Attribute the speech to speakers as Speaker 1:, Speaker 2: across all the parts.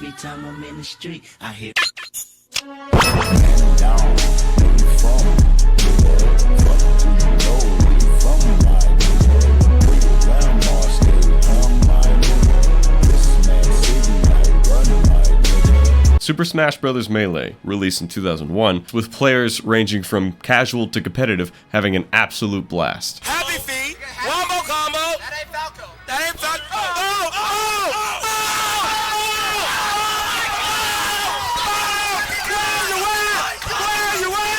Speaker 1: Every time I'm in the street, I hear.
Speaker 2: Super Smash Bros. Melee, released in 2001, with players ranging from casual to competitive having an absolute blast.
Speaker 3: Happy feet, one more combo. That ain't Falco. That ain't Falco.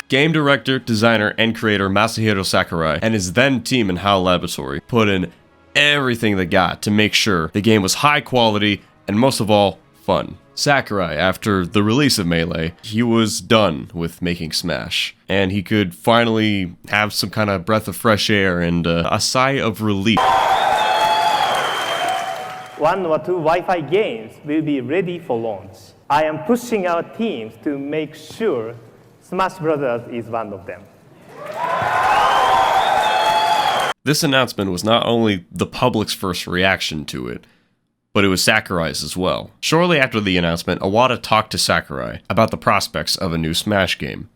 Speaker 2: Game director, designer, and creator Masahiro Sakurai and his then team in HAL Laboratory put in everything they got to make sure the game was high quality and most of all, fun. Sakurai, after the release of Melee, he was done with making Smash, and he could finally have some kind of breath of fresh air and a sigh of relief.
Speaker 4: 1 or 2 Wi-Fi games will be ready for launch. I am pushing our teams to make sure Smash Brothers is one of them.
Speaker 2: This announcement was not only the public's first reaction to it, but it was Sakurai's as well. Shortly after the announcement, Iwata talked to Sakurai about the prospects of a new Smash game,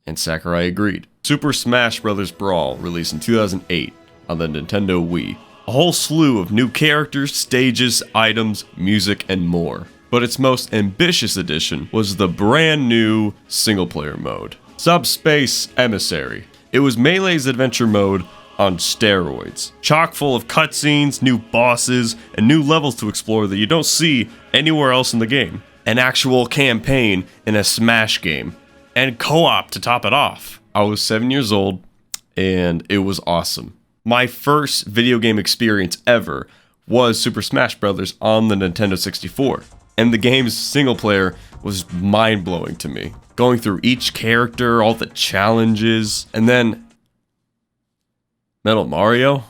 Speaker 2: and Sakurai agreed. Super Smash Bros. Brawl, released in 2008 on the Nintendo Wii. A whole slew of new characters, stages, items, music, and more. But its most ambitious addition was the brand new single-player mode, SUBSPACE Emissary. It was Melee's adventure mode on steroids, chock full of cutscenes, new bosses, and new levels to explore that you don't see anywhere else in the game. An actual campaign in a Smash game, and co-op to top it off. I was 7 years old, and it was awesome. My first video game experience ever was Super Smash Bros. On the Nintendo 64, and the game's single player was mind-blowing to me. Going through each character, all the challenges, and then Metal Mario,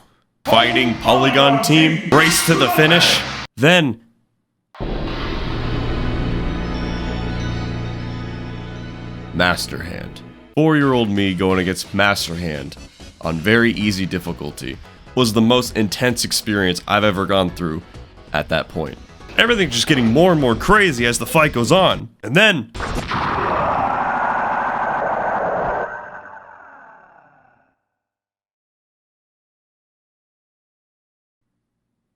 Speaker 2: fighting Polygon Team, race to the finish. Then Master Hand. 4-year-old me going against Master Hand on very easy difficulty was the most intense experience I've ever gone through at that point. Everything's just getting more and more crazy as the fight goes on. And then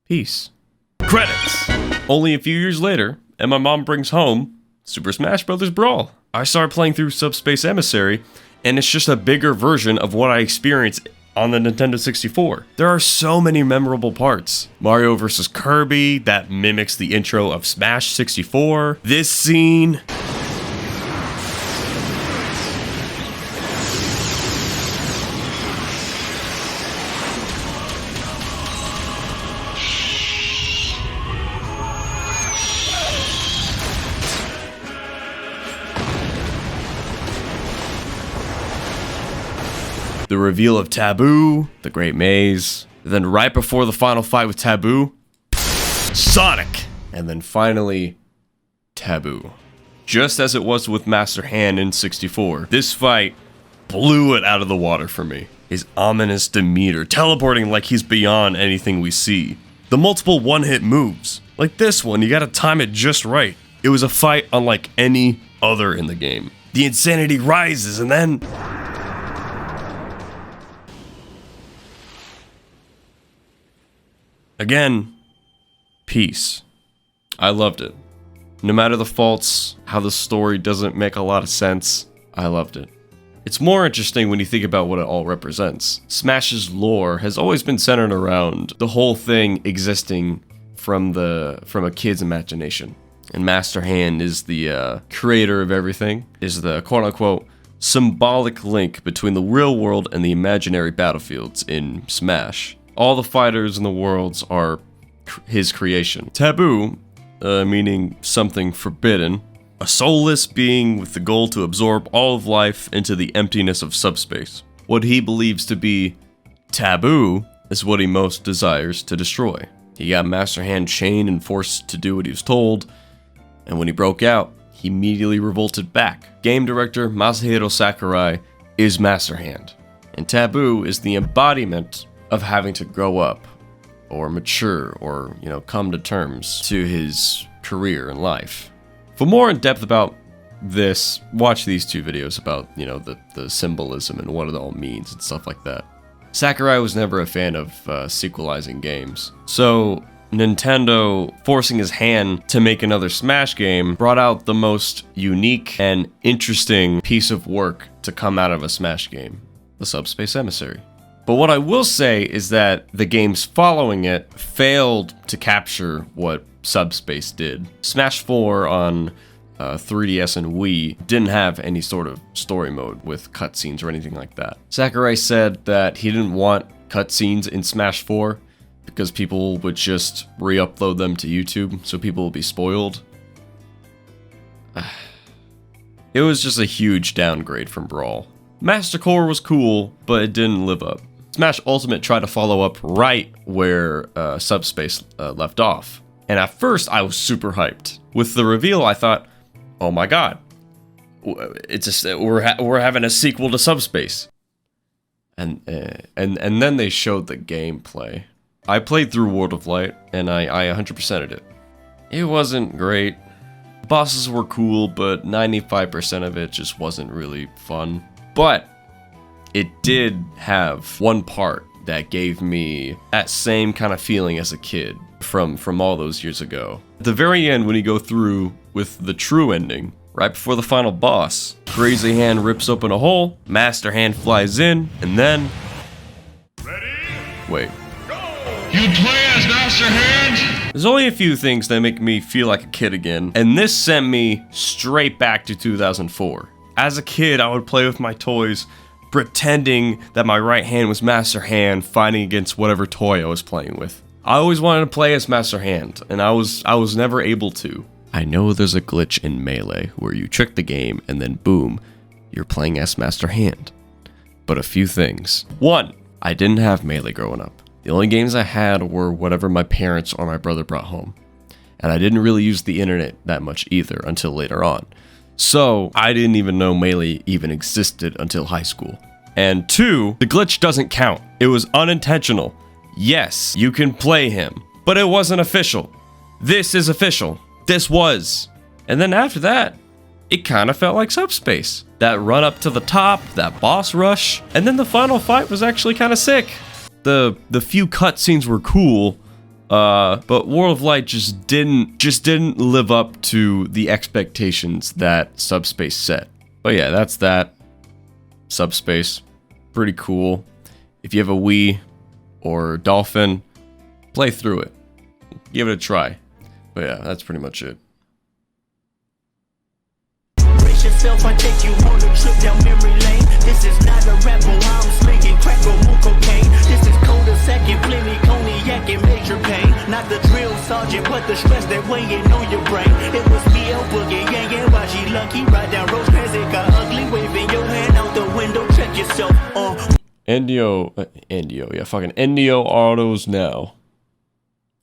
Speaker 2: peace. Credits! Only a few years later, and my mom brings home Super Smash Bros. Brawl. I started playing through SUBSPACE Emissary, and it's just a bigger version of what I experienced on the Nintendo 64. There are so many memorable parts. Mario vs. Kirby, that mimics the intro of Smash 64. This scene. The reveal of Taboo, the Great Maze, then right before the final fight with Taboo, Sonic, and then finally, Taboo. Just as it was with Master Hand in 64, this fight blew it out of the water for me. His ominous demeanor, teleporting like he's beyond anything we see. The multiple one-hit moves, like this one, you gotta time it just right. It was a fight unlike any other in the game. The insanity rises, and then again, peace. I loved it. No matter the faults, how the story doesn't make a lot of sense, I loved it. It's more interesting when you think about what it all represents. Smash's lore has always been centered around the whole thing existing from a kid's imagination. And Master Hand is the creator of everything, is the quote-unquote symbolic link between the real world and the imaginary battlefields in Smash. All the fighters in the worlds are his creation. Taboo, meaning something forbidden, a soulless being with the goal to absorb all of life into the emptiness of subspace. What he believes to be taboo is what he most desires to destroy. He got Master Hand chained and forced to do what he was told, and when he broke out, he immediately revolted back. Game director Masahiro Sakurai is Master Hand, and Taboo is the embodiment of having to grow up, or mature, or, come to terms to his career in life. For more in depth about this, watch these two videos about, you know, the symbolism and what it all means and stuff like that. Sakurai was never a fan of sequelizing games, so Nintendo forcing his hand to make another Smash game brought out the most unique and interesting piece of work to come out of a Smash game, the SUBSPACE Emissary. But what I will say is that the games following it failed to capture what Subspace did. Smash 4 on 3DS and Wii didn't have any sort of story mode with cutscenes or anything like that. Sakurai said that he didn't want cutscenes in Smash 4 because people would just re-upload them to YouTube, so people will be spoiled. It was just a huge downgrade from Brawl. Master Core was cool, but it didn't live up. Smash Ultimate tried to follow up right where Subspace left off. And at first, I was super hyped. With the reveal, I thought, oh my god, we're having a sequel to Subspace. And then they showed the gameplay. I played through World of Light, and I 100%ed it. It wasn't great. Bosses were cool, but 95% of it just wasn't really fun. But it did have one part that gave me that same kind of feeling as a kid from all those years ago. At the very end, when you go through with the true ending, right before the final boss, Crazy Hand rips open a hole, Master Hand flies in, and then... Ready? Wait.
Speaker 3: Go! You play as Master Hand?
Speaker 2: There's only a few things that make me feel like a kid again, and this sent me straight back to 2004. As a kid, I would play with my toys, pretending that my right hand was Master Hand, fighting against whatever toy I was playing with. I always wanted to play as Master Hand, and I was never able to. I know there's a glitch in Melee where you trick the game and then boom, you're playing as Master Hand. But a few things. 1, I didn't have Melee growing up. The only games I had were whatever my parents or my brother brought home. And I didn't really use the internet that much either until later on. So I didn't even know Melee even existed until high school. And 2, the glitch doesn't count. It was unintentional. Yes, you can play him, but it wasn't official. This is official. This was. And then after that, it kind of felt like Subspace. That run up to the top, that boss rush, and then the final fight was actually kind of sick. The few cutscenes were cool, but World of Light just didn't live up to the expectations that Subspace set. But yeah, that's that. Subspace, pretty cool. If you have a Wii or Dolphin, play through it. Give it a try. But yeah, that's pretty much it.
Speaker 1: Brace yourself, I take you on a trip down memory lane. This is not a rap, I'm slinging crack or cocaine. This is coda second, plenty cognac and major pain. Not the drill sergeant, but the stress that weighing on your brain. It was me, El Boogie, Yang and Baji Lucky. Ride down Rosecrans, it got ugly. Waving your hand out the window, check yourself.
Speaker 2: Endio, yeah, fucking Endio Autos now.